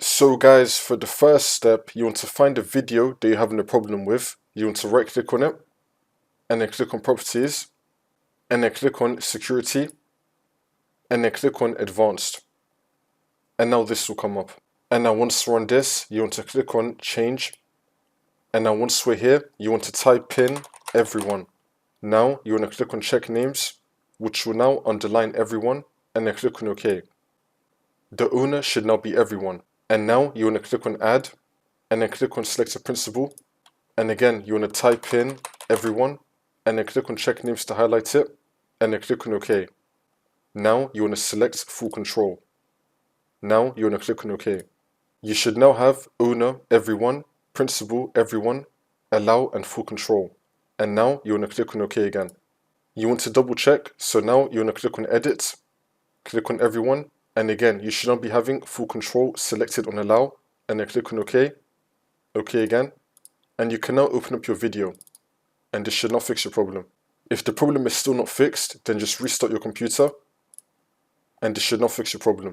So guys, for the first step, you want to find a video that you're having a problem with. You want to right click on it, and then click on properties, and then click on security, and then click on advanced. And now this will come up. And now once we're on this, you want to click on change. And now once we're here, you want to type in everyone. Now you want to click on check names, which will now underline everyone, and then click on OK. The owner should now be everyone. And now you want to click on add, and then click on select a principal. And again, you want to type in everyone, and then click on check names to highlight it, and then click on OK. Now you want to select full control. Now you want to click on OK. You should now have owner, everyone, principal, everyone, allow, and full control. And now you want to click on OK again. You want to double check, so now you want to click on edit, click on everyone, and again, you should not be having full control selected on allow, and then click on OK, OK again, and you can now open up your video, and this should not fix your problem. If the problem is still not fixed, then just restart your computer, and this should not fix your problem.